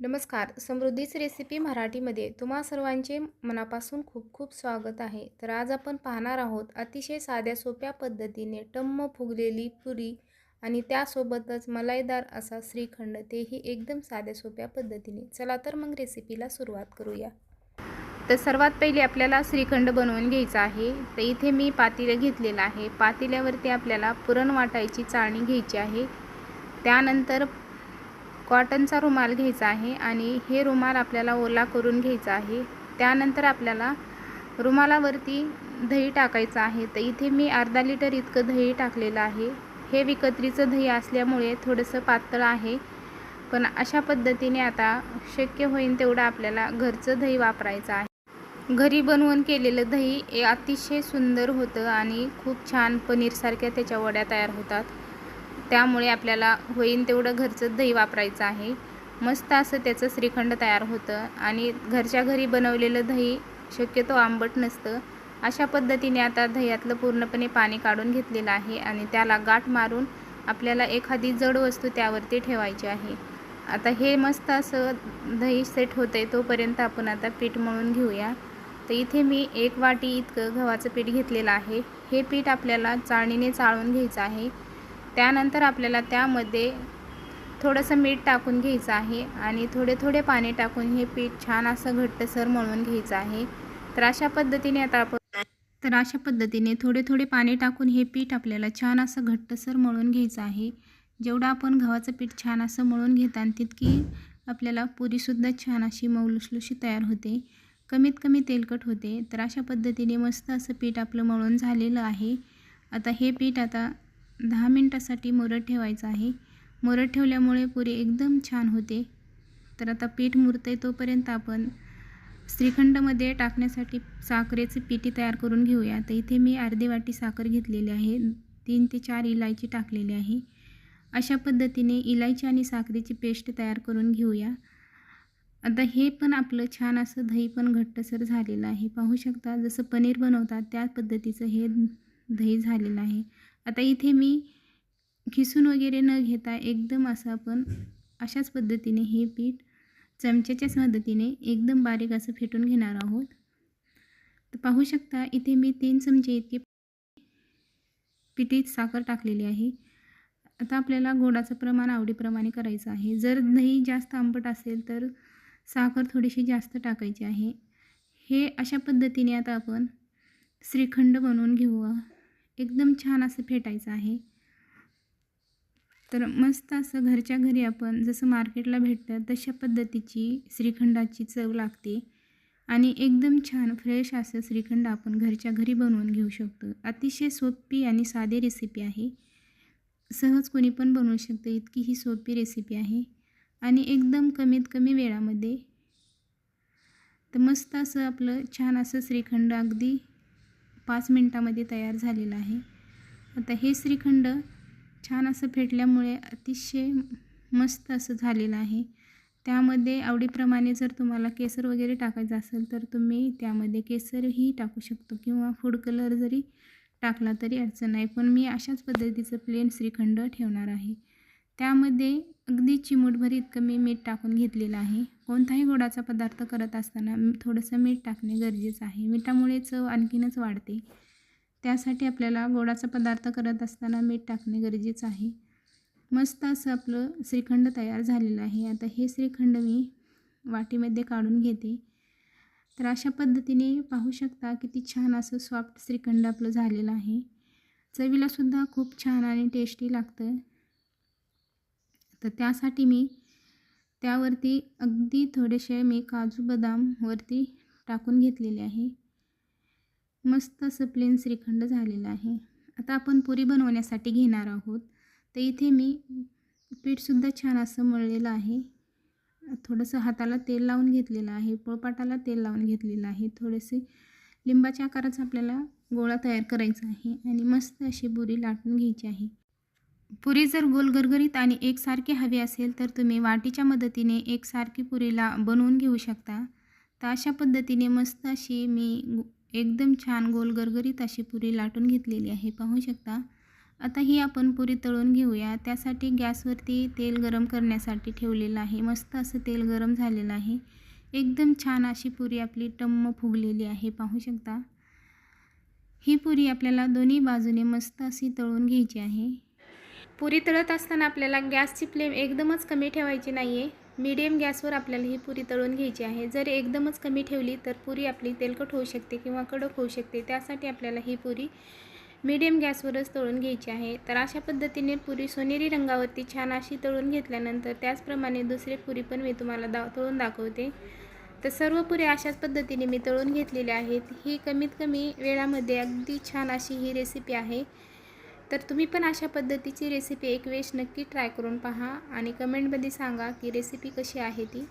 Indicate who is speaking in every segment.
Speaker 1: नमस्कार. समृद्धीच रेसिपी मराठीमध्ये तुम्हा सर्वांचे मनापासून खूप खूप स्वागत आहे. तर आज आपण पाहणार आहोत अतिशय साध्या सोप्या पद्धतीने टम्म फुगलेली पुरी आणि त्यासोबतच मलाईदार असा श्रीखंड, तेही एकदम साध्या सोप्या पद्धतीने. चला तर मग रेसिपीला सुरुवात करूया. तर सर्वात पहिले आपल्याला श्रीखंड बनवून घ्यायचा आहे. तर इथे मी पातेलं घेतलेलं आहे. पातेल्यावरती आपल्याला पुरण वाटायची चाळणी घ्यायची आहे. त्यानंतर कॉटनचा रुमाल घ्यायचा आहे आणि हे रुमाल आपल्याला ओला करून घ्यायचा आहे. त्यानंतर आपल्याला रुमालावरती दही टाकायचं आहे. तर इथे मी अर्धा लिटर इतकं दही टाकलेलं आहे. हे विकत्रीचं दही असल्यामुळे थोडंसं पातळ आहे, पण अशा पद्धतीने आता शक्य होईल तेवढं आपल्याला घरचं दही वापरायचं आहे. घरी बनवून केलेलं दही हे अतिशय सुंदर होतं आणि खूप छान पनीरसारख्या त्याच्या वड्या तयार होतात. त्यामुळे आपल्याला होईन तेवढं घरचं दही वापरायचं आहे. मस्त असं त्याचं श्रीखंड तयार होतं आणि घरच्या घरी बनवलेलं दही शक्यतो आंबट नसतं. अशा पद्धतीने आता दह्यातलं पूर्णपणे पाणी काढून घेतलेलं आहे आणि त्याला गाठ मारून आपल्याला एखादी जड वस्तू त्यावरती ठेवायची आहे. आता हे मस्त असं दही सेट होतं आहे तोपर्यंत आपण आता पीठ मळून घेऊया. तर इथे मी 1 वाटी इतकं गव्हाचं पीठ घेतलेलं आहे. हे पीठ आपल्याला चाळणीने चाळून घ्यायचं आहे. त्यानंतर आपल्याला त्यामध्ये थोडंसं मीठ टाकून घ्यायचं आहे आणि थोडे थोडे पाणी टाकून हे पीठ छान असं घट्टसर मळून घ्यायचं आहे. तर अशा पद्धतीने थोडे थोडे पाणी टाकून हे पीठ आपल्याला छान असं घट्टसर मळून घ्यायचं आहे. जेवढं आपण गव्हाचं पीठ छान असं मळून घेता तितकी आपल्याला पुरीसुद्धा छान अशी मऊ लुसलुशीत तयार होते, कमीत कमी तेलकट होते. तर अशा पद्धतीने मस्त असं पीठ आपलं मळून झालेलं आहे. आता हे पीठ 10 मिनटासाठी मुरत ठेवायचं आहे. मुरत ठेवल्यामुळे पुरी एकदम छान होते. तर आता पीठ मुरतंय तोपर्यंत आपण श्रीखंडमध्ये टाकण्यासाठी साखरेची पिठी तयार करून घेऊया. तर इथे मी अर्धी वाटी साखर घेतलेली आहे. 3 ते 4 इलायची टाकलेली आहे. अशा पद्धतीने इलायची आणि साखरेची पेस्ट तयार करून घेऊया. आता हे पण आपलं छान असं दही पण घट्टसर झालेलं आहे. पाहू शकता जसं पनीर बनवतात त्या पद्धतीचं हे दही झालेलं आहे. आता इथे मी खिसून वगैरे न घेता एकदम असं आपण अशाच पद्धतीने हे पीठ चमच्याच्याच मदतीने एकदम बारीक असं फेटून घेणार आहोत. तर पाहू शकता इथे मी 3 चमचे इतके पिठीत साखर टाकलेली आहे. आता आपल्याला गोडाचं प्रमाण आवडीप्रमाणे करायचं आहे. जर दही जास्त आंबट असेल तर साखर थोडीशी जास्त टाकायची आहे. हे अशा पद्धतीने आता आपण श्रीखंड बनवून घेऊ. एकदम छान असं फेटायचं आहे. तर मस्त असं घरच्या घरी आपण जसं मार्केटला भेटतं तशा पद्धतीची श्रीखंडाची चव लागते आणि एकदम छान फ्रेश असं श्रीखंड आपण घरच्या घरी बनवून घेऊ शकतो. अतिशय सोपी आणि साधी रेसिपी आहे. सहज कोणी पण बनवू शकतं, इतकी ही सोपी रेसिपी आहे आणि एकदम कमीत कमी वेळामध्ये. तर मस्त असं आपलं छान असं श्रीखंड अगदी 5 मिनटामध्ये तयार झालेलं आहे. आता हे श्रीखंड छान असं फेटल्यामुळे अतिशय मस्त असं झालेलं आहे. त्यामध्ये आवडीप्रमाणे जर तुम्हाला केसर वगैरे टाकायचं असेल तर तुम्ही त्यामध्ये केसरही टाकू शकतो किंवा फूड कलर जरी टाकला तरी अडचण नाही. पण मी अशाच पद्धतीचं प्लेन श्रीखंड ठेवणार आहे. त्यामध्ये अगदी चिमूटभर इतकं मी मीठ टाकून घेतलेलं आहे. कोणताही गोडाचा पदार्थ करत असताना थोडंसं मीठ टाकणे गरजेचं आहे. मिठामुळे चव आणखीनच वाढते. त्यासाठी आपल्याला गोडाचा पदार्थ करत असताना मीठ टाकणे गरजेचं आहे. मस्त असं आपलं श्रीखंड तयार झालेलं आहे. आता हे श्रीखंड मी वाटीमध्ये काढून घेते. तर अशा पद्धतीने पाहू शकता किती छान असं सॉफ्ट श्रीखंड आपलं झालेलं आहे. चवीलासुद्धा खूप छान आणि टेस्टी लागतं. तर त्यासाठी मी त्यावरती अगदी थोडेसे मी काजू बदाम वरती टाकून घेतलेले आहे. मस्त असं प्लेन श्रीखंड झालेलं आहे. आता आपण पुरी बनवण्यासाठी घेणार आहोत. तर इथे मी पीठसुद्धा छान असं मळलेलं आहे. थोडंसं हाताला तेल लावून घेतलेलं आहे, पोळपाटाला तेल लावून घेतलेलं आहे. थोडेसे लिंबाच्या आकाराचा आपल्याला गोळा तयार करायचा आहे आणि मस्त अशी पुरी लाटून घ्यायची आहे. पुरी जर गोल गरगरीत आणि एकसारखी हवी असेल तर तुम्ही वाटीच्या मदतीने एकसारखी पुरीला बनवून घेऊ शकता. तर अशा पद्धतीने मस्त अशी मी एकदम छान गोल गरगरीत अशी पुरी लाटून घेतलेली आहे. पाहू शकता आता ही आपण पुरी तळून घेऊया. त्यासाठी गॅसवरती तेल गरम करण्यासाठी ठेवलेलं आहे. मस्त असं तेल गरम झालेलं आहे. एकदम छान अशी पुरी आपली टम्म फुगलेली आहे, पाहू शकता. ही पुरी आपल्याला दोन्ही बाजूने मस्त अशी तळून घ्यायची आहे. पुरी तळत असताना आपल्याला गॅसची फ्लेम एकदमच कमी ठेवायची नाही आहे. मीडियम गॅसवर आपल्याला ही पुरी तळून घ्यायची आहे. जर एकदमच कमी ठेवली तर पुरी आपली तेलकट होऊ शकते किंवा कडक होऊ शकते. त्यासाठी आपल्याला ही पुरी मीडियम गॅसवरच तळून घ्यायची आहे. तर अशा पद्धतीने पुरी सोनेरी रंगावरती छान अशी तळून घेतल्यानंतर त्याचप्रमाणे दुसरी पुरी पण मी तुम्हाला तळून दाखवते. तर सर्व पुऱ्या अशाच पद्धतीने मी तळून घेतलेल्या आहेत. ही कमीत कमी वेळामध्ये अगदी छान अशी ही रेसिपी आहे. तर तुम्ही पण अशा पद्धतीची रेसिपी एक वेळेस नक्की ट्राय करून पहा आणि कमेंटमध्ये सांगा की रेसिपी कशी आहे ती.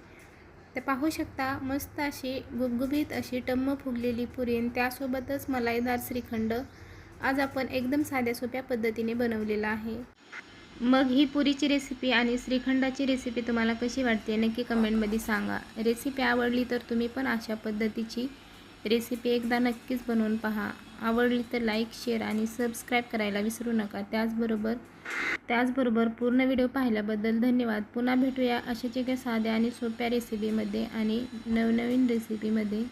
Speaker 1: तर पाहू शकता मस्त अशी गुबगुबीत अशी टम्म फुगलेली पुरी आणि त्यासोबतच मलाईदार श्रीखंड आज आपण एकदम साध्या सोप्या पद्धतीने बनवलेला आहे. मग ही पुरीची रेसिपी आणि श्रीखंडाची रेसिपी तुम्हाला कशी वाटते नक्की कमेंटमध्ये सांगा. रेसिपी आवडली तर तुम्ही पण अशा पद्धतीची रेसिपी एकदा नक्कीच बनवून पहा. आवडली तर लाईक, शेअर आणि सबस्क्राईब करायला विसरू नका. त्याचबरोबर पूर्ण व्हिडिओ पाहिल्याबद्दल धन्यवाद. पुन्हा भेटूया अशाच एका साध्या आणि सोप्या रेसिपीमध्ये आणि नवनवीन रेसिपीमध्ये.